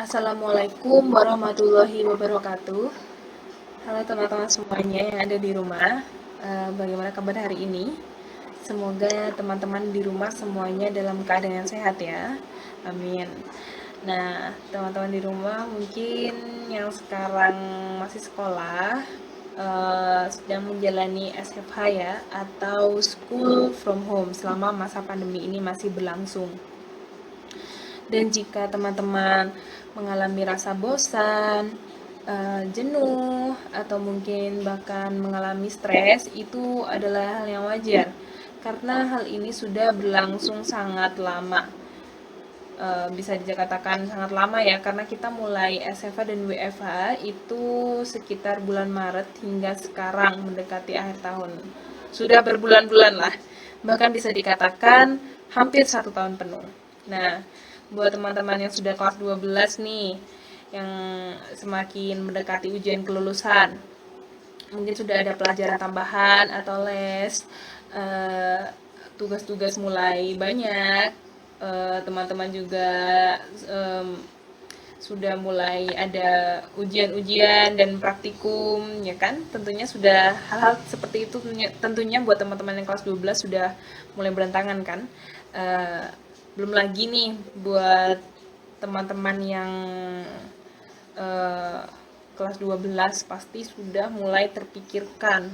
Assalamualaikum warahmatullahi wabarakatuh. Halo teman-teman semuanya yang ada di rumah. Bagaimana kabar hari ini? Semoga teman-teman di rumah semuanya dalam keadaan yang sehat ya. Amin. Nah, teman-teman di rumah mungkin yang sekarang masih sekolah sedang menjalani SFH ya, atau school from home selama masa pandemi ini masih berlangsung. Dan jika teman-teman mengalami rasa bosan, jenuh, atau mungkin bahkan mengalami stres, itu adalah hal yang wajar. Karena hal ini sudah berlangsung sangat lama. Bisa dikatakan sangat lama ya, karena kita mulai SFH dan WFH itu sekitar bulan Maret hingga sekarang mendekati akhir tahun. Sudah berbulan-bulan lah. Bahkan bisa dikatakan hampir 1 tahun penuh. Nah, buat teman-teman yang sudah kelas 12 nih, yang semakin mendekati ujian kelulusan, mungkin sudah ada pelajaran tambahan atau les, tugas-tugas mulai banyak, teman-teman juga sudah mulai ada ujian-ujian dan praktikum, ya kan? Tentunya sudah hal-hal seperti itu tentunya buat teman-teman yang kelas 12 sudah mulai berantakan kan. Belum lagi nih buat teman-teman yang kelas 12 pasti sudah mulai terpikirkan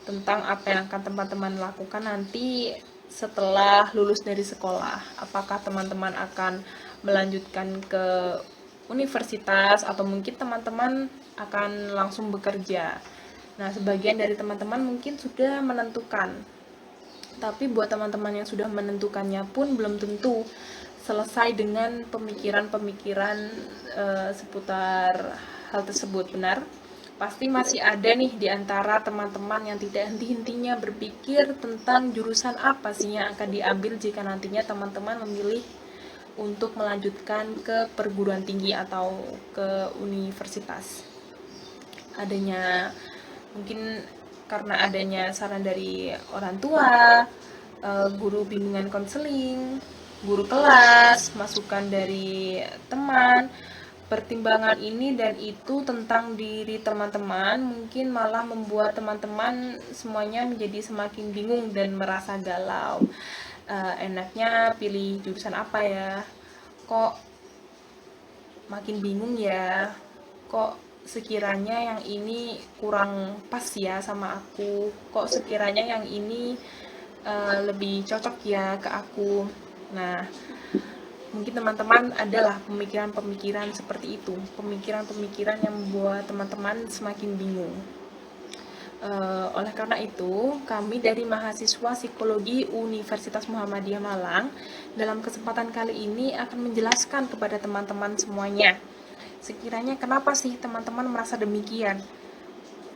tentang apa yang akan teman-teman lakukan nanti setelah lulus dari sekolah. Apakah teman-teman akan melanjutkan ke universitas atau mungkin teman-teman akan langsung bekerja. Nah, sebagian dari teman-teman mungkin sudah menentukan. Tapi buat teman-teman yang sudah menentukannya pun belum tentu selesai dengan pemikiran-pemikiran seputar hal tersebut, benar? Pasti masih ada nih di antara teman-teman yang tidak henti-hentinya berpikir tentang jurusan apa sih yang akan diambil jika nantinya teman-teman memilih untuk melanjutkan ke perguruan tinggi atau ke universitas. Adanya mungkin karena adanya saran dari orang tua, guru bimbingan konseling, guru kelas, masukan dari teman, pertimbangan ini dan itu tentang diri teman-teman mungkin malah membuat teman-teman semuanya menjadi semakin bingung dan merasa galau. Enaknya pilih jurusan apa ya? Kok makin bingung ya? Kok sekiranya yang ini kurang pas ya sama aku? Kok sekiranya yang ini lebih cocok ya ke aku? Nah, mungkin teman-teman adalah pemikiran-pemikiran seperti itu, pemikiran-pemikiran yang membuat teman-teman semakin bingung. Oleh karena itu, kami dari mahasiswa Psikologi Universitas Muhammadiyah Malang dalam kesempatan kali ini akan menjelaskan kepada teman-teman semuanya, sekiranya kenapa sih teman-teman merasa demikian?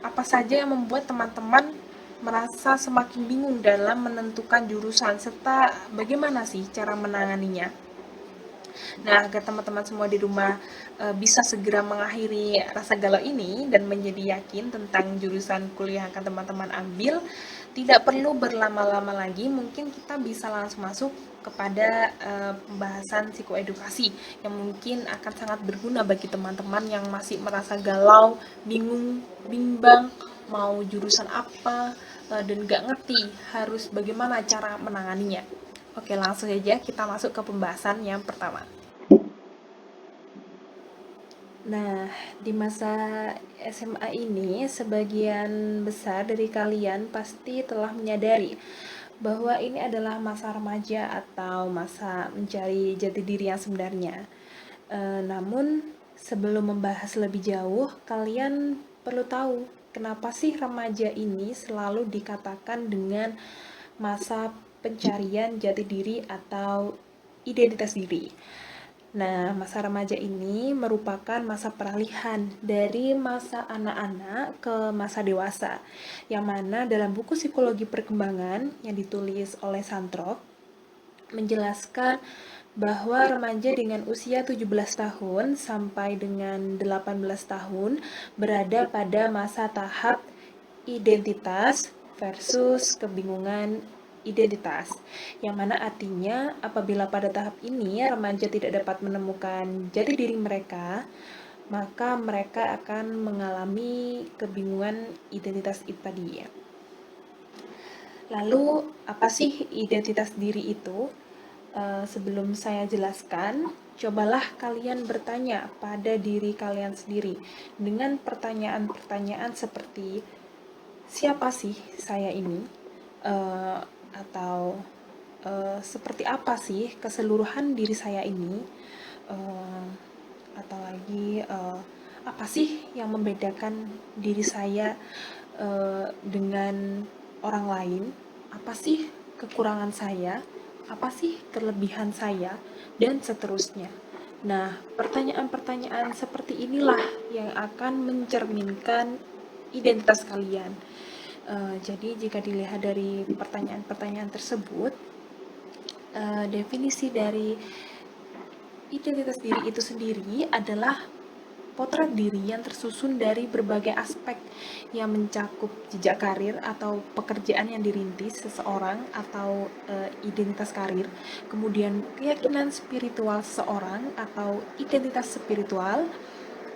Apa saja yang membuat teman-teman merasa semakin bingung dalam menentukan jurusan, serta bagaimana sih cara menanganinya? Nah, agar teman-teman semua di rumah bisa segera mengakhiri rasa galau ini dan menjadi yakin tentang jurusan kuliah yang akan teman-teman ambil, tidak perlu berlama-lama lagi, mungkin kita bisa langsung masuk kepada pembahasan psikoedukasi yang mungkin akan sangat berguna bagi teman-teman yang masih merasa galau, bingung, bimbang, mau jurusan apa, dan gak ngerti harus bagaimana cara menanganinya. Oke, langsung saja kita masuk ke pembahasan yang pertama. Nah, di masa SMA ini, sebagian besar dari kalian pasti telah menyadari bahwa ini adalah masa remaja atau masa mencari jati diri yang sebenarnya. Namun, sebelum membahas lebih jauh, kalian perlu tahu kenapa sih remaja ini selalu dikatakan dengan masa pencarian jati diri atau identitas diri. Nah, masa remaja ini merupakan masa peralihan dari masa anak-anak ke masa dewasa, yang mana dalam buku Psikologi Perkembangan yang ditulis oleh Santrop menjelaskan bahwa remaja dengan usia 17 tahun sampai dengan 18 tahun berada pada masa tahap identitas versus kebingungan identitas, yang mana artinya apabila pada tahap ini remaja tidak dapat menemukan jati diri mereka, maka mereka akan mengalami kebingungan identitas itu tadi ya. Lalu apa sih identitas diri itu? Sebelum saya jelaskan, cobalah kalian bertanya pada diri kalian sendiri dengan pertanyaan-pertanyaan seperti siapa sih saya ini? Atau seperti apa sih keseluruhan diri saya ini? Atau lagi apa sih yang membedakan diri saya dengan orang lain? Apa sih kekurangan saya? Apa sih kelebihan saya, dan seterusnya. Nah, pertanyaan-pertanyaan seperti inilah yang akan mencerminkan identitas kalian. Jadi, jika dilihat dari pertanyaan-pertanyaan tersebut, definisi dari identitas diri itu sendiri adalah potret diri yang tersusun dari berbagai aspek yang mencakup jejak karir atau pekerjaan yang dirintis seseorang atau identitas karir, kemudian keyakinan spiritual seseorang atau identitas spiritual,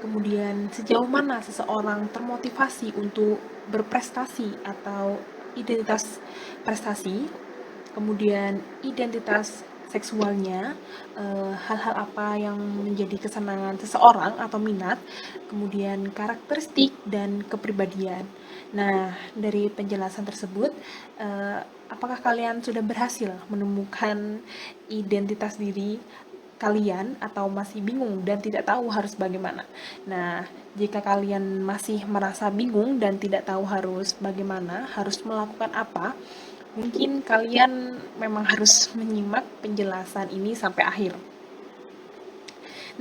kemudian sejauh mana seseorang termotivasi untuk berprestasi atau identitas prestasi, kemudian identitas seksualnya, hal-hal apa yang menjadi kesenangan seseorang atau minat, kemudian karakteristik dan kepribadian. Nah, dari penjelasan tersebut, apakah kalian sudah berhasil menemukan identitas diri kalian atau masih bingung dan tidak tahu harus bagaimana? Nah, jika kalian masih merasa bingung dan tidak tahu harus bagaimana, harus melakukan apa, mungkin kalian memang harus menyimak penjelasan ini sampai akhir.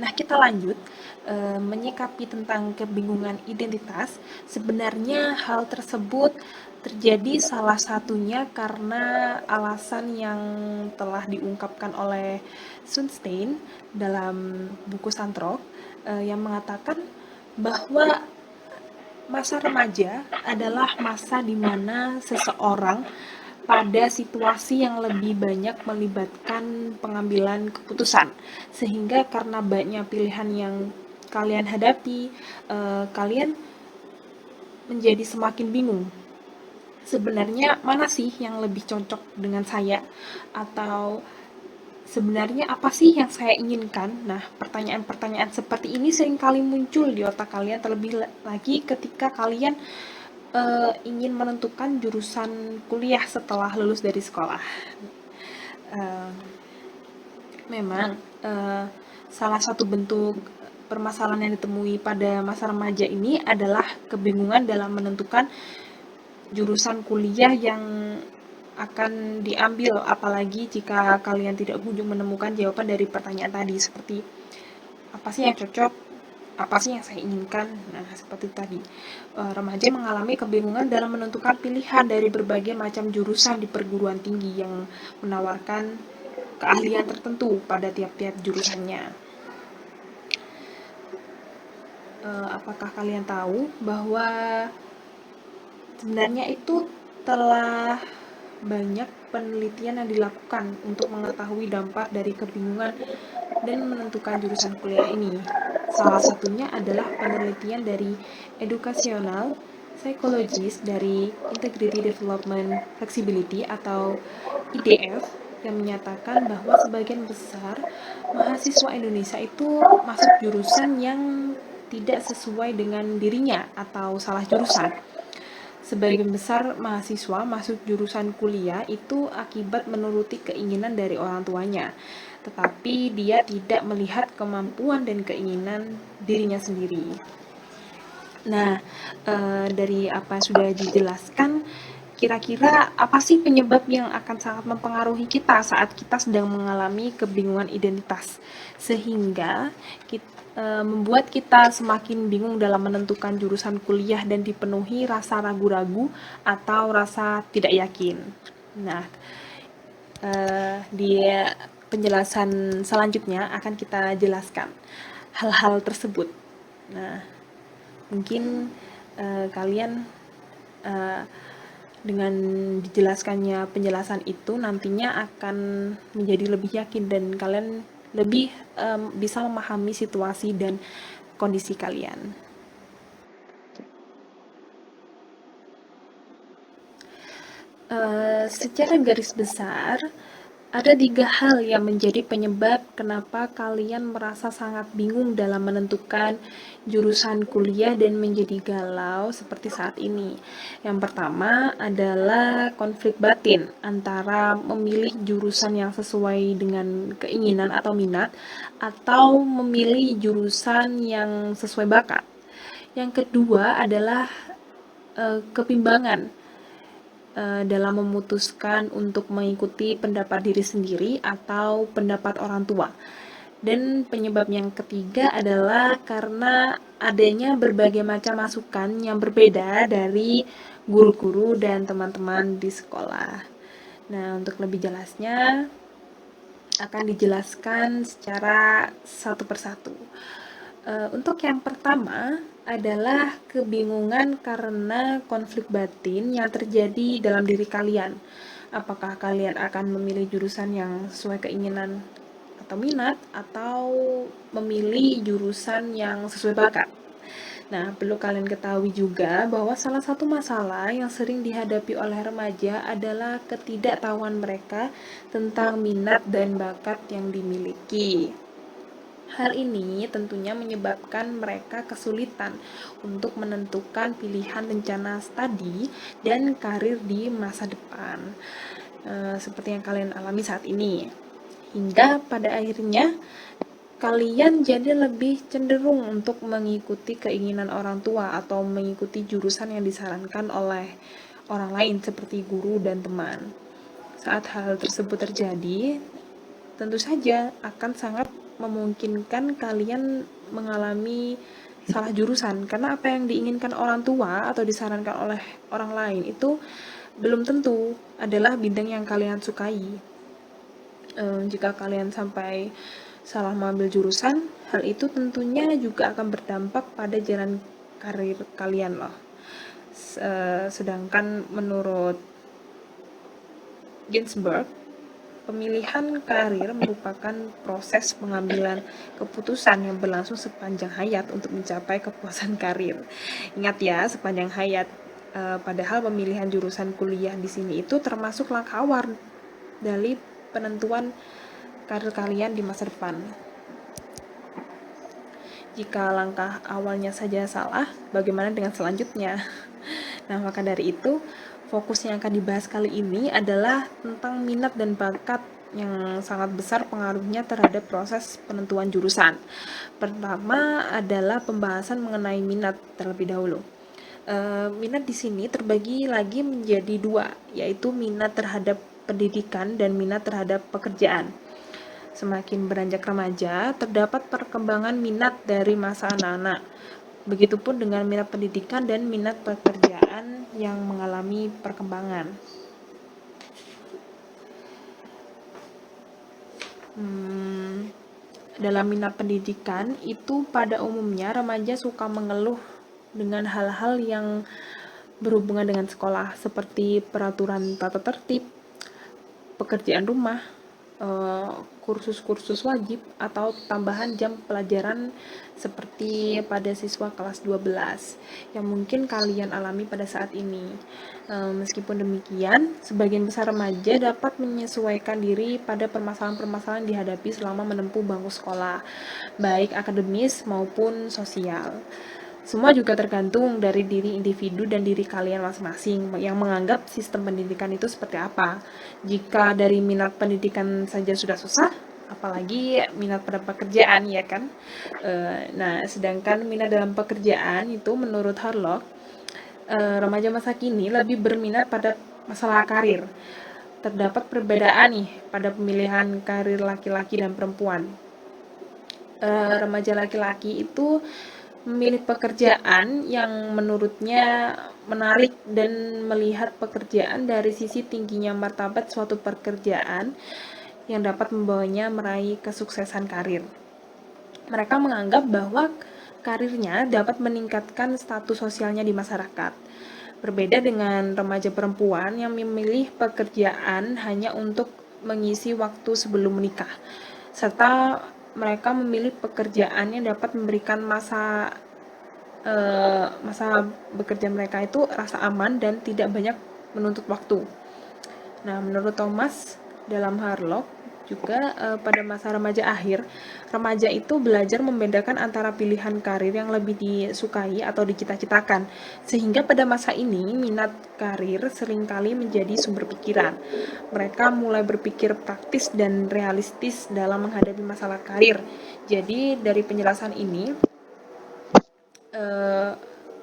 Nah, kita lanjut menyikapi tentang kebingungan identitas. Sebenarnya hal tersebut terjadi salah satunya karena alasan yang telah diungkapkan oleh Sunstein dalam buku Santrok yang mengatakan bahwa masa remaja adalah masa di mana seseorang pada situasi yang lebih banyak melibatkan pengambilan keputusan, sehingga karena banyak pilihan yang kalian hadapi, kalian menjadi semakin bingung. Sebenarnya mana sih yang lebih cocok dengan saya? Atau sebenarnya apa sih yang saya inginkan? Nah, pertanyaan-pertanyaan seperti ini seringkali muncul di otak kalian, terlebih lagi ketika kalian ingin menentukan jurusan kuliah setelah lulus dari sekolah. Memang salah satu bentuk permasalahan yang ditemui pada masa remaja ini adalah kebingungan dalam menentukan jurusan kuliah yang akan diambil, apalagi jika kalian tidak kunjung menemukan jawaban dari pertanyaan tadi, seperti apa sih yang cocok, apa sih yang saya inginkan. Nah, seperti tadi, remaja mengalami kebingungan dalam menentukan pilihan dari berbagai macam jurusan di perguruan tinggi yang menawarkan keahlian tertentu pada tiap-tiap jurusannya. Apakah kalian tahu bahwa sebenarnya itu telah banyak penelitian yang dilakukan untuk mengetahui dampak dari kebingungan dan menentukan jurusan kuliah ini. Salah satunya adalah penelitian dari Educational Psychologist dari Integrity Development Flexibility atau IDF yang menyatakan bahwa sebagian besar mahasiswa Indonesia itu masuk jurusan yang tidak sesuai dengan dirinya atau salah jurusan. Sebagian besar mahasiswa masuk jurusan kuliah itu akibat menuruti keinginan dari orang tuanya, tetapi dia tidak melihat kemampuan dan keinginan dirinya sendiri. Nah, dari apa yang sudah dijelaskan, kira-kira apa sih penyebab yang akan sangat mempengaruhi kita saat kita sedang mengalami kebingungan identitas, sehingga kita membuat kita semakin bingung dalam menentukan jurusan kuliah dan dipenuhi rasa ragu-ragu atau rasa tidak yakin. Nah, di penjelasan selanjutnya akan kita jelaskan hal-hal tersebut. Nah, mungkin kalian Dengan dijelaskannya penjelasan itu nantinya akan menjadi lebih yakin dan kalian lebih bisa memahami situasi dan kondisi kalian. Secara garis besar, ada 3 hal yang menjadi penyebab kenapa kalian merasa sangat bingung dalam menentukan jurusan kuliah dan menjadi galau seperti saat ini. Yang pertama adalah konflik batin antara memilih jurusan yang sesuai dengan keinginan atau minat atau memilih jurusan yang sesuai bakat. Yang kedua adalah kebimbangan dalam memutuskan untuk mengikuti pendapat diri sendiri atau pendapat orang tua. Dan penyebab yang ketiga adalah karena adanya berbagai macam masukan yang berbeda dari guru-guru dan teman-teman di sekolah. Nah, untuk lebih jelasnya akan dijelaskan secara satu persatu. Untuk yang pertama adalah kebingungan karena konflik batin yang terjadi dalam diri kalian. Apakah kalian akan memilih jurusan yang sesuai keinginan atau minat, atau memilih jurusan yang sesuai bakat? Nah, perlu kalian ketahui juga bahwa salah satu masalah yang sering dihadapi oleh remaja adalah ketidaktahuan mereka tentang minat dan bakat yang dimiliki. Hal ini tentunya menyebabkan mereka kesulitan untuk menentukan pilihan rencana studi dan karir di masa depan, seperti yang kalian alami saat ini. Hingga pada akhirnya kalian jadi lebih cenderung untuk mengikuti keinginan orang tua atau mengikuti jurusan yang disarankan oleh orang lain seperti guru dan teman. Saat hal tersebut terjadi, tentu saja akan sangat memungkinkan kalian mengalami salah jurusan, karena apa yang diinginkan orang tua atau disarankan oleh orang lain itu belum tentu adalah bidang yang kalian sukai. Jika kalian sampai salah mengambil jurusan, hal itu tentunya juga akan berdampak pada jalan karir kalian loh. Sedangkan menurut Ginsberg, pemilihan karir merupakan proses pengambilan keputusan yang berlangsung sepanjang hayat untuk mencapai kepuasan karir. Ingat ya, sepanjang hayat. Padahal pemilihan jurusan kuliah di sini itu termasuk langkah awal dari penentuan karir kalian di masa depan. Jika langkah awalnya saja salah, bagaimana dengan selanjutnya? Nah, maka dari itu, fokus yang akan dibahas kali ini adalah tentang minat dan bakat yang sangat besar pengaruhnya terhadap proses penentuan jurusan. Pertama adalah pembahasan mengenai minat terlebih dahulu. Minat di sini terbagi lagi menjadi 2, yaitu minat terhadap pendidikan dan minat terhadap pekerjaan. Semakin beranjak remaja, terdapat perkembangan minat dari masa anak-anak. Begitupun dengan minat pendidikan dan minat pekerjaan yang mengalami perkembangan. Dalam minat pendidikan itu pada umumnya remaja suka mengeluh dengan hal-hal yang berhubungan dengan sekolah seperti peraturan tata tertib, pekerjaan rumah, kursus-kursus wajib atau tambahan jam pelajaran seperti pada siswa kelas 12 yang mungkin kalian alami pada saat ini. Meskipun demikian, sebagian besar remaja dapat menyesuaikan diri pada permasalahan-permasalahan dihadapi selama menempuh bangku sekolah, baik akademis maupun sosial. Semua juga tergantung dari diri individu dan diri kalian masing-masing yang menganggap sistem pendidikan itu seperti apa. Jika dari minat pendidikan saja sudah susah, apalagi minat pada pekerjaan, ya kan? Nah, sedangkan minat dalam pekerjaan itu menurut Harlock, remaja masa kini lebih berminat pada masalah karir. Terdapat perbedaan nih pada pemilihan karir laki-laki dan perempuan. Remaja laki-laki itu memilih pekerjaan yang menurutnya menarik dan melihat pekerjaan dari sisi tingginya martabat suatu pekerjaan yang dapat membawanya meraih kesuksesan karir. Mereka menganggap bahwa karirnya dapat meningkatkan status sosialnya di masyarakat. Berbeda dengan remaja perempuan yang memilih pekerjaan hanya untuk mengisi waktu sebelum menikah, serta mereka memilih pekerjaan yang dapat memberikan masa bekerja mereka itu rasa aman dan tidak banyak menuntut waktu. Nah, menurut Thomas dalam Harlock juga pada masa remaja akhir, remaja itu belajar membedakan antara pilihan karir yang lebih disukai atau dicita-citakan. Sehingga pada masa ini, minat karir seringkali menjadi sumber pikiran. Mereka mulai berpikir praktis dan realistis dalam menghadapi masalah karir. Jadi, dari penjelasan ini,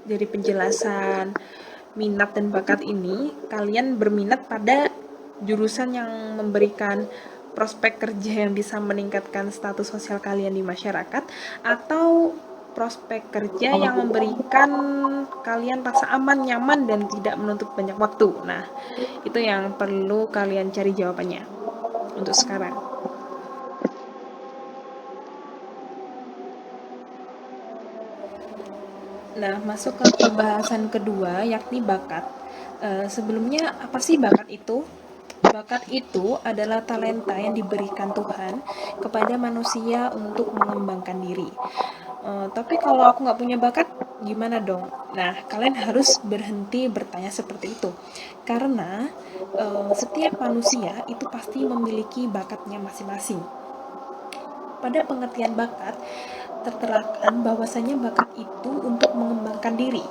dari penjelasan minat dan bakat ini, kalian berminat pada jurusan yang memberikan prospek kerja yang bisa meningkatkan status sosial kalian di masyarakat, atau prospek kerja yang memberikan kalian rasa aman, nyaman, dan tidak menuntut banyak waktu. Nah, itu yang perlu kalian cari jawabannya untuk sekarang. Nah, masuk ke pembahasan kedua, yakni bakat. Sebelumnya, apa sih bakat itu? Bakat itu adalah talenta yang diberikan Tuhan kepada manusia untuk mengembangkan diri. Tapi kalau aku nggak punya bakat, gimana dong? Nah, kalian harus berhenti bertanya seperti itu. Karena setiap manusia itu pasti memiliki bakatnya masing-masing. Pada pengertian bakat, terterakan bahwasanya bakat itu untuk mengembangkan diri.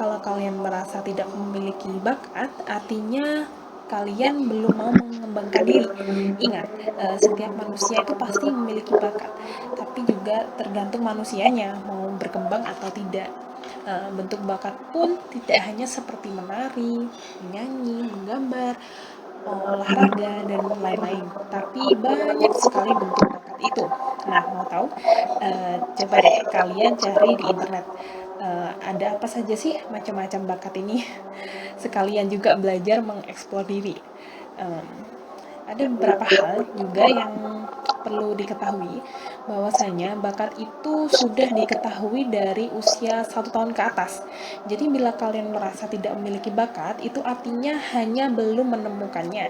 Kalau kalian merasa tidak memiliki bakat, artinya kalian belum mau mengembangkan diri. Ingat, setiap manusia itu pasti memiliki bakat, tapi juga tergantung manusianya mau berkembang atau tidak. Bentuk bakat pun tidak hanya seperti menari, menyanyi, menggambar, olahraga, dan lain-lain, tapi banyak sekali bentuk bakat itu. Nah, mau tahu? Coba deh kalian cari di internet, ada apa saja sih macam-macam bakat ini. Sekalian juga belajar mengeksplor diri. Ada beberapa hal juga yang perlu diketahui, bahwasanya bakat itu sudah diketahui dari usia 1 tahun ke atas. Jadi bila kalian merasa tidak memiliki bakat, itu artinya hanya belum menemukannya.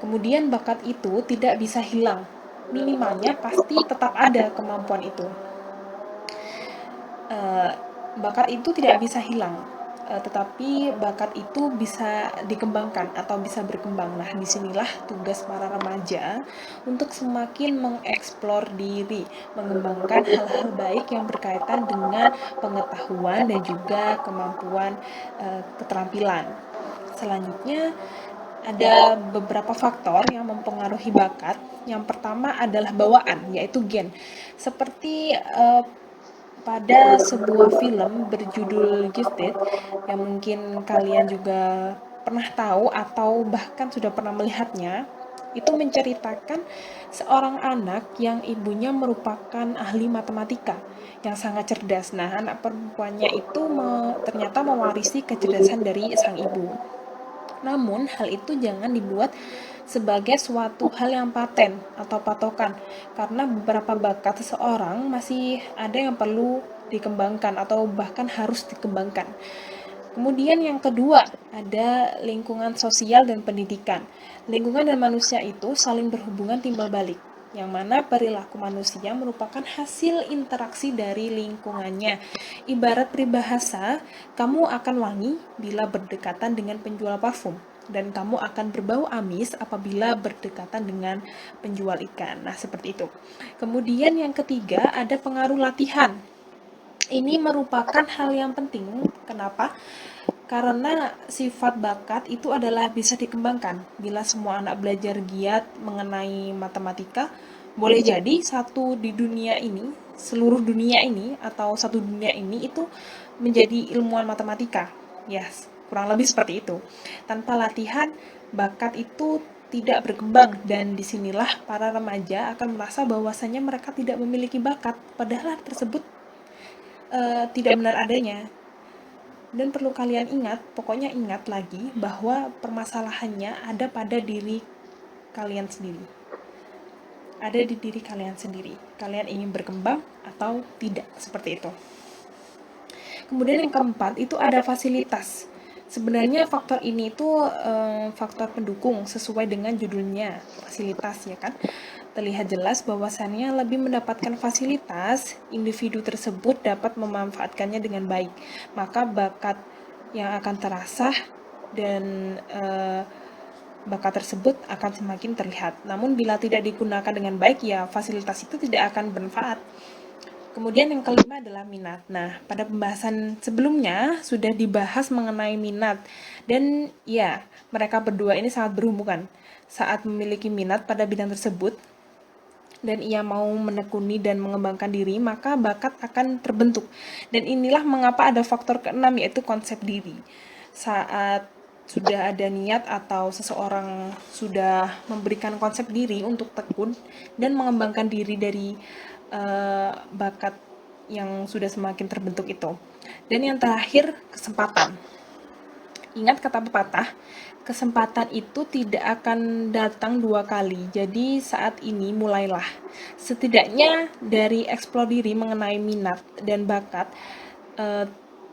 Kemudian bakat itu tidak bisa hilang, minimalnya pasti tetap ada kemampuan itu. Bakat itu tidak bisa hilang, tetapi bakat itu bisa dikembangkan atau bisa berkembang. Nah, disinilah tugas para remaja untuk semakin mengeksplor diri, mengembangkan hal-hal baik yang berkaitan dengan pengetahuan dan juga kemampuan keterampilan. Selanjutnya, ada beberapa faktor yang mempengaruhi bakat. Yang pertama adalah bawaan, yaitu gen. Seperti pada sebuah film berjudul Gifted, yang mungkin kalian juga pernah tahu atau bahkan sudah pernah melihatnya, itu menceritakan seorang anak yang ibunya merupakan ahli matematika yang sangat cerdas. Nah, anak perempuannya itu ternyata mewarisi kecerdasan dari sang ibu. Namun, hal itu jangan dibuat sebagai suatu hal yang paten atau patokan, karena beberapa bakat seseorang masih ada yang perlu dikembangkan atau bahkan harus dikembangkan. Kemudian yang kedua, ada lingkungan sosial dan pendidikan. Lingkungan dan manusia itu saling berhubungan timbal balik, yang mana perilaku manusia merupakan hasil interaksi dari lingkungannya. Ibarat peribahasa, kamu akan wangi bila berdekatan dengan penjual parfum, dan kamu akan berbau amis apabila berdekatan dengan penjual ikan. Nah, seperti itu. Kemudian yang ketiga, ada pengaruh latihan. Ini merupakan hal yang penting. Kenapa? Karena sifat bakat itu adalah bisa dikembangkan. Bila semua anak belajar giat mengenai matematika, boleh jadi satu di dunia ini, seluruh dunia ini, atau satu dunia ini itu menjadi ilmuwan matematika. Yes, kurang lebih seperti itu. Tanpa latihan, bakat itu tidak berkembang, dan disinilah para remaja akan merasa bahwasanya mereka tidak memiliki bakat, padahal hal tersebut tidak benar adanya. Dan perlu kalian ingat, pokoknya ingat lagi bahwa permasalahannya ada pada diri kalian sendiri. Ada di diri kalian sendiri. Kalian ingin berkembang atau tidak, seperti itu. Kemudian yang keempat itu ada fasilitas. Sebenarnya faktor ini itu faktor pendukung sesuai dengan judulnya, fasilitas ya kan. Terlihat jelas bahwasannya lebih mendapatkan fasilitas, individu tersebut dapat memanfaatkannya dengan baik. Maka bakat yang akan terasah dan bakat tersebut akan semakin terlihat. Namun bila tidak digunakan dengan baik, ya fasilitas itu tidak akan bermanfaat. Kemudian yang kelima adalah minat. Nah, pada pembahasan sebelumnya sudah dibahas mengenai minat. Dan ya, mereka berdua ini sangat berhubungan. Saat memiliki minat pada bidang tersebut, dan ia mau menekuni dan mengembangkan diri, maka bakat akan terbentuk. Dan inilah mengapa ada faktor keenam, yaitu konsep diri. Saat sudah ada niat atau seseorang sudah memberikan konsep diri untuk tekun dan mengembangkan diri dari bakat yang sudah semakin terbentuk itu. Dan yang terakhir, kesempatan. Ingat kata pepatah, kesempatan itu tidak akan datang dua kali. Jadi saat ini mulailah. Setidaknya dari eksplor diri mengenai minat dan bakat,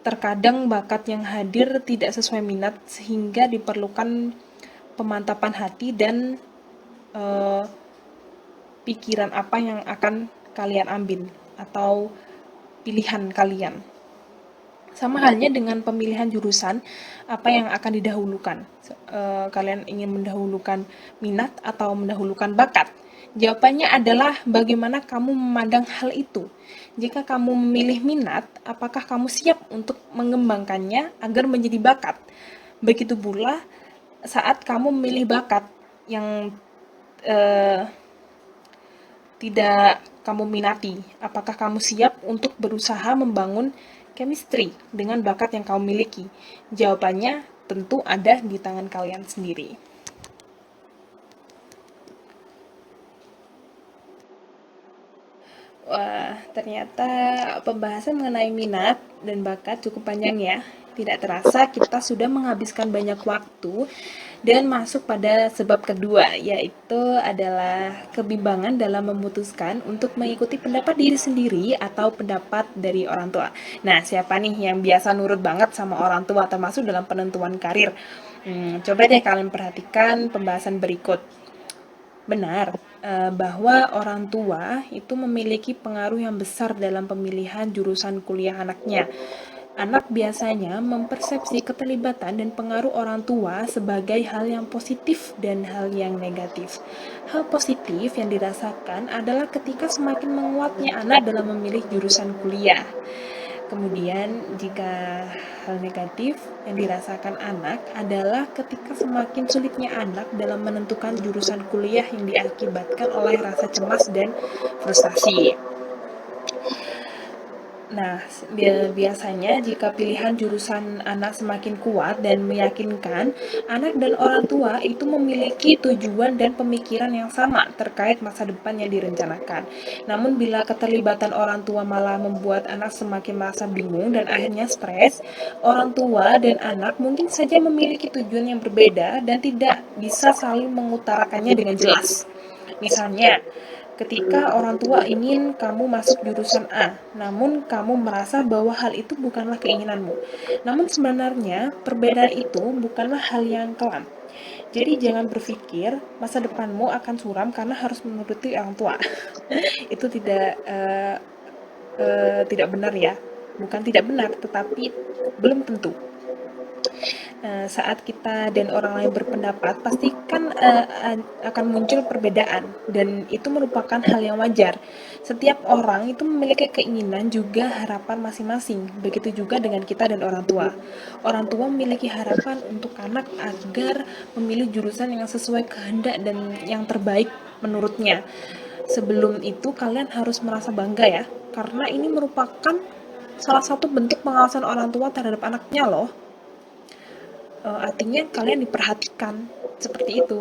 terkadang bakat yang hadir tidak sesuai minat sehingga diperlukan pemantapan hati dan pikiran apa yang akan kalian ambil atau pilihan kalian. Sama halnya dengan pemilihan jurusan, apa yang akan didahulukan. Kalian ingin mendahulukan minat atau mendahulukan bakat? Jawabannya adalah bagaimana kamu memandang hal itu. Jika kamu memilih minat, apakah kamu siap untuk mengembangkannya agar menjadi bakat? Begitu pula saat kamu memilih bakat yang tidak kamu minati, apakah kamu siap untuk berusaha membangun chemistry dengan bakat yang kamu miliki? Jawabannya tentu ada di tangan kalian sendiri. Wah, ternyata pembahasan mengenai minat dan bakat cukup panjang ya. Tidak terasa kita sudah menghabiskan banyak waktu dan masuk pada sebab kedua, yaitu adalah kebimbangan dalam memutuskan untuk mengikuti pendapat diri sendiri atau pendapat dari orang tua. Nah, siapa nih yang biasa nurut banget sama orang tua termasuk dalam penentuan karir? Coba deh kalian perhatikan pembahasan berikut. Benar, bahwa orang tua itu memiliki pengaruh yang besar dalam pemilihan jurusan kuliah anaknya. Anak biasanya mempersepsi keterlibatan dan pengaruh orang tua sebagai hal yang positif dan hal yang negatif. Hal positif yang dirasakan adalah ketika semakin menguatnya anak dalam memilih jurusan kuliah. Kemudian, jika hal negatif yang dirasakan anak adalah ketika semakin sulitnya anak dalam menentukan jurusan kuliah yang diakibatkan oleh rasa cemas dan frustasi. Nah, biasanya jika pilihan jurusan anak semakin kuat dan meyakinkan, anak dan orang tua itu memiliki tujuan dan pemikiran yang sama terkait masa depan yang direncanakan. Namun bila keterlibatan orang tua malah membuat anak semakin merasa bingung dan akhirnya stres, orang tua dan anak mungkin saja memiliki tujuan yang berbeda dan tidak bisa saling mengutarakannya dengan jelas. Misalnya, ketika orang tua ingin kamu masuk jurusan A, namun kamu merasa bahwa hal itu bukanlah keinginanmu. Namun sebenarnya perbedaan itu bukanlah hal yang kelam. Jadi jangan berpikir masa depanmu akan suram karena harus menuruti orang tua. Itu tidak benar ya. Bukan tidak benar, tetapi belum tentu. Saat kita dan orang lain berpendapat, pasti kan akan muncul perbedaan dan itu merupakan hal yang wajar. Setiap orang itu memiliki keinginan juga harapan masing-masing. Begitu juga dengan kita dan orang tua. Orang tua memiliki harapan untuk anak agar memilih jurusan yang sesuai kehendak dan yang terbaik menurutnya. Sebelum itu kalian harus merasa bangga ya, karena ini merupakan salah satu bentuk pengawasan orang tua terhadap anaknya loh. Artinya kalian diperhatikan seperti itu.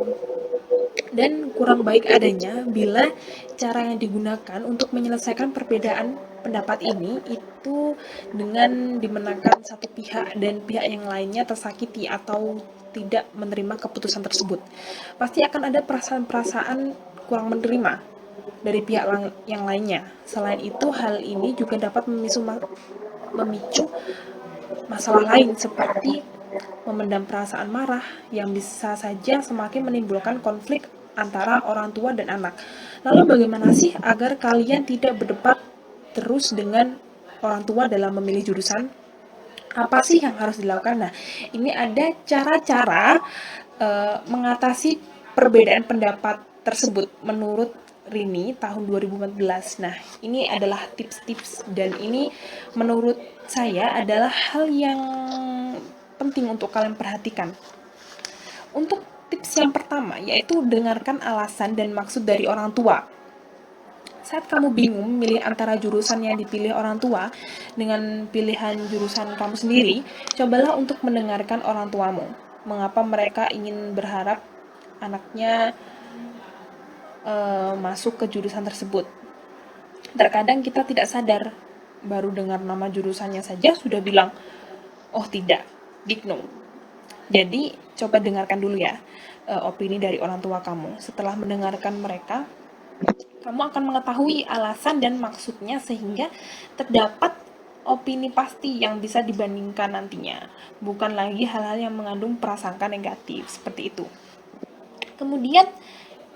Dan kurang baik adanya bila cara yang digunakan untuk menyelesaikan perbedaan pendapat ini itu dengan dimenangkan satu pihak dan pihak yang lainnya tersakiti atau tidak menerima keputusan tersebut. Pasti akan ada perasaan-perasaan kurang menerima dari pihak yang lainnya. Selain itu, hal ini juga dapat memicu masalah lain seperti memendam perasaan marah yang bisa saja semakin menimbulkan konflik antara orang tua dan anak. Lalu bagaimana sih agar kalian tidak berdebat terus dengan orang tua dalam memilih jurusan? Apa sih yang harus dilakukan? Nah, ini ada cara-cara mengatasi perbedaan pendapat tersebut menurut Rini tahun 2014. Nah, ini adalah tips-tips dan ini menurut saya adalah hal yang penting untuk kalian perhatikan. Untuk tips yang pertama yaitu dengarkan alasan dan maksud dari orang tua. Saat kamu bingung memilih antara jurusan yang dipilih orang tua dengan pilihan jurusan kamu sendiri, cobalah untuk mendengarkan orang tuamu. Mengapa mereka ingin berharap anaknya masuk ke jurusan tersebut. Terkadang kita tidak sadar, baru dengar nama jurusannya saja sudah bilang, oh tidak, digno. Jadi coba dengarkan dulu ya opini dari orang tua kamu. Setelah mendengarkan mereka, kamu akan mengetahui alasan dan maksudnya sehingga terdapat opini pasti yang bisa dibandingkan nantinya. Bukan lagi hal-hal yang mengandung prasangka negatif, seperti itu. Kemudian,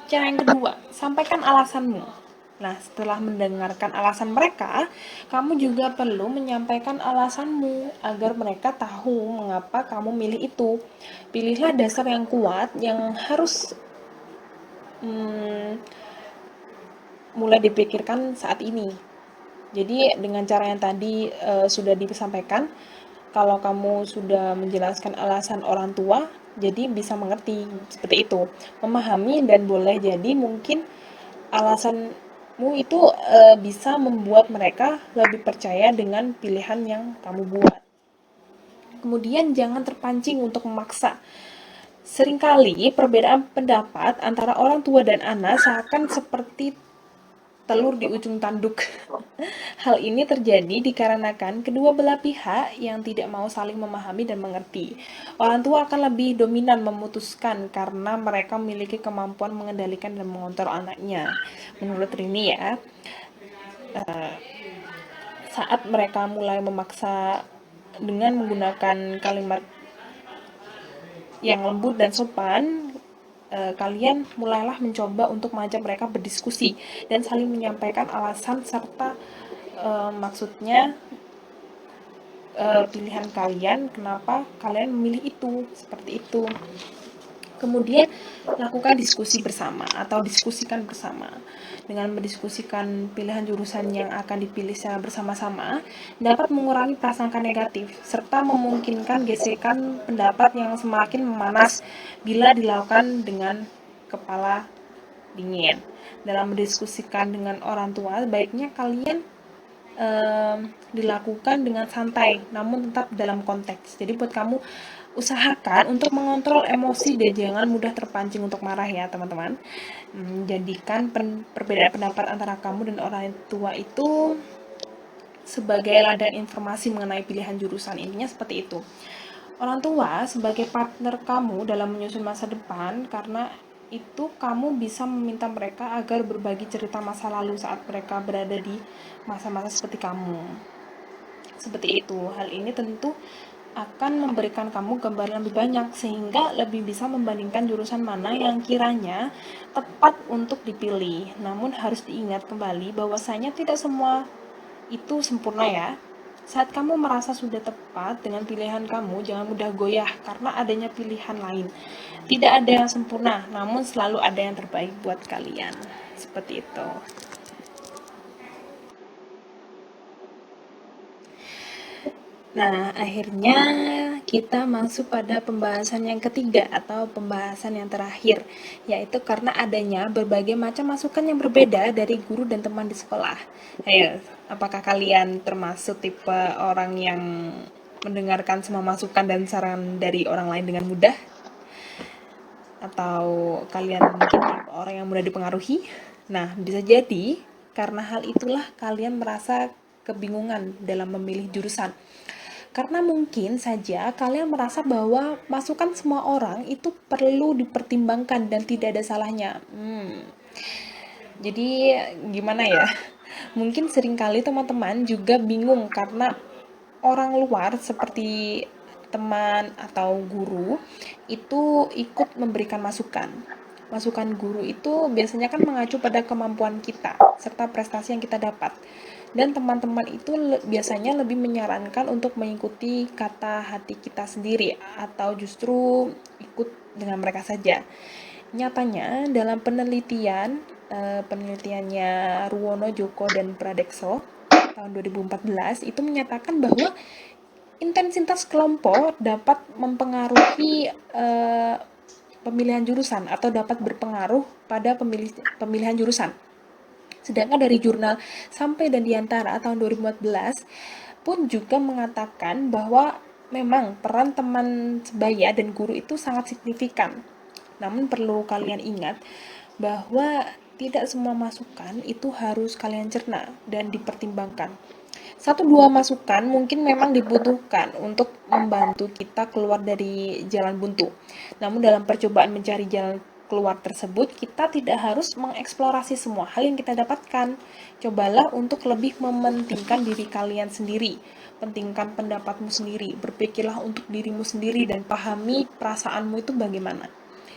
cara yang kedua, sampaikan alasanmu. Nah, setelah mendengarkan alasan mereka, kamu juga perlu menyampaikan alasanmu agar mereka tahu mengapa kamu milih itu. Pilihlah dasar yang kuat yang harus mulai dipikirkan saat ini. Jadi dengan cara yang tadi sudah disampaikan, kalau kamu sudah menjelaskan alasan orang tua, jadi bisa mengerti seperti itu, memahami dan boleh jadi mungkin alasanmu itu bisa membuat mereka lebih percaya dengan pilihan yang kamu buat. Kemudian jangan terpancing untuk memaksa. Seringkali perbedaan pendapat antara orang tua dan anak seakan seperti telur di ujung tanduk. Hal ini terjadi dikarenakan kedua belah pihak yang tidak mau saling memahami dan mengerti. Orang tua akan lebih dominan memutuskan karena mereka memiliki kemampuan mengendalikan dan mengontrol anaknya. Menurut Rini ya, saat mereka mulai memaksa dengan menggunakan kalimat yang lembut dan sopan, kalian mulailah mencoba untuk mengajak mereka berdiskusi dan saling menyampaikan alasan serta maksudnya pilihan kalian, kenapa kalian memilih itu, seperti itu. Kemudian lakukan diskusi bersama atau diskusikan bersama. Dengan mendiskusikan pilihan jurusan yang akan dipilih secara bersama-sama, dapat mengurangi prasangka negatif, serta memungkinkan gesekan pendapat yang semakin memanas bila dilakukan dengan kepala dingin. Dalam mendiskusikan dengan orang tua, baiknya kalian dilakukan dengan santai, namun tetap dalam konteks. Jadi buat kamu, usahakan untuk mengontrol emosi dan jangan mudah terpancing untuk marah ya teman-teman. Jadikan perbedaan pendapat antara kamu dan orang tua itu sebagai ladang informasi mengenai pilihan jurusan. Intinya seperti itu. Orang tua sebagai partner kamu dalam menyusun masa depan, karena itu kamu bisa meminta mereka agar berbagi cerita masa lalu saat mereka berada di masa-masa seperti kamu. Seperti itu. Hal ini tentu akan memberikan kamu gambaran lebih banyak sehingga lebih bisa membandingkan jurusan mana yang kiranya tepat untuk dipilih. Namun harus diingat kembali bahwasanya tidak semua itu sempurna ya. Saat kamu merasa sudah tepat dengan pilihan kamu, jangan mudah goyah karena adanya pilihan lain. Tidak ada yang sempurna, namun selalu ada yang terbaik buat kalian. Seperti itu. Nah, akhirnya kita masuk pada pembahasan yang ketiga atau pembahasan yang terakhir, yaitu karena adanya berbagai macam masukan yang berbeda dari guru dan teman di sekolah. Ayo, apakah kalian termasuk tipe orang yang mendengarkan semua masukan dan saran dari orang lain dengan mudah? Atau kalian mungkin tipe orang yang mudah dipengaruhi? Nah, bisa jadi karena hal itulah kalian merasa kebingungan dalam memilih jurusan. Karena mungkin saja kalian merasa bahwa masukan semua orang itu perlu dipertimbangkan dan tidak ada salahnya. Jadi gimana ya? Mungkin seringkali teman-teman juga bingung karena orang luar seperti teman atau guru itu ikut memberikan masukan. Masukan guru itu biasanya kan mengacu pada kemampuan kita serta prestasi yang kita dapat. Dan teman-teman itu biasanya lebih menyarankan untuk mengikuti kata hati kita sendiri atau justru ikut dengan mereka saja. Nyatanya dalam penelitiannya Ruwono, Joko, dan Pradekso tahun 2014 itu menyatakan bahwa intensitas kelompok dapat mempengaruhi pemilihan jurusan atau dapat berpengaruh pada pemilihan jurusan. Sedangkan dari jurnal Sampai dan Diantara tahun 2014 pun juga mengatakan bahwa memang peran teman sebaya dan guru itu sangat signifikan. Namun perlu kalian ingat bahwa tidak semua masukan itu harus kalian cerna dan dipertimbangkan. Satu dua masukan mungkin memang dibutuhkan untuk membantu kita keluar dari jalan buntu. Namun dalam percobaan mencari jalan keluar tersebut, kita tidak harus mengeksplorasi semua hal yang kita dapatkan. Cobalah untuk lebih mementingkan diri kalian sendiri. Pentingkan pendapatmu sendiri, berpikirlah untuk dirimu sendiri dan pahami perasaanmu itu bagaimana.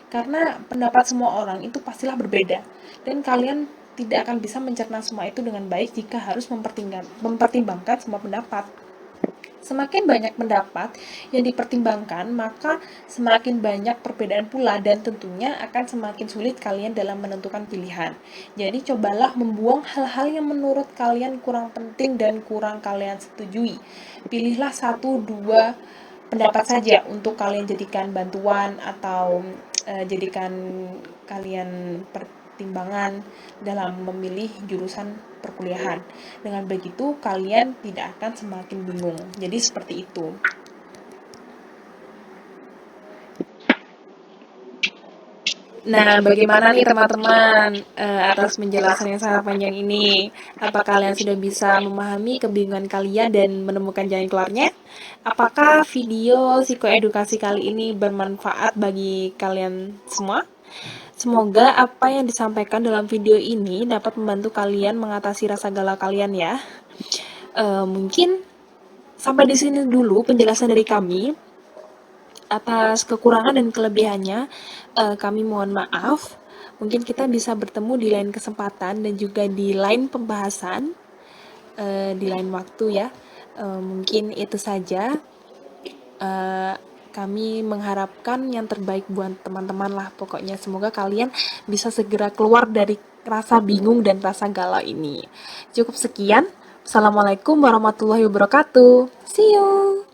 Karena pendapat semua orang itu pastilah berbeda dan kalian tidak akan bisa mencerna semua itu dengan baik jika harus mempertimbangkan semua pendapat. Semakin banyak pendapat yang dipertimbangkan, maka semakin banyak perbedaan pula dan tentunya akan semakin sulit kalian dalam menentukan pilihan. Jadi cobalah membuang hal-hal yang menurut kalian kurang penting dan kurang kalian setujui. Pilihlah satu dua pendapat saja untuk kalian jadikan bantuan atau jadikan kalian pertimbangan dalam memilih jurusan perkuliahan. Dengan begitu kalian tidak akan semakin bingung. Jadi seperti itu. Nah, bagaimana nih teman-teman atas penjelasan yang sangat panjang ini? Apa kalian sudah bisa memahami kebingungan kalian dan menemukan jalan keluarnya? Apakah video psikoedukasi kali ini bermanfaat bagi kalian semua? Semoga apa yang disampaikan dalam video ini dapat membantu kalian mengatasi rasa galau kalian ya. Mungkin sampai di sini dulu penjelasan dari kami. Atas kekurangan dan kelebihannya, kami mohon maaf. Mungkin kita bisa bertemu di lain kesempatan dan juga di lain pembahasan, di lain waktu ya. Mungkin itu saja. Kami mengharapkan yang terbaik buat teman-teman lah pokoknya. Semoga kalian bisa segera keluar dari rasa bingung dan rasa galau ini. Cukup sekian. Assalamualaikum warahmatullahi wabarakatuh. See you.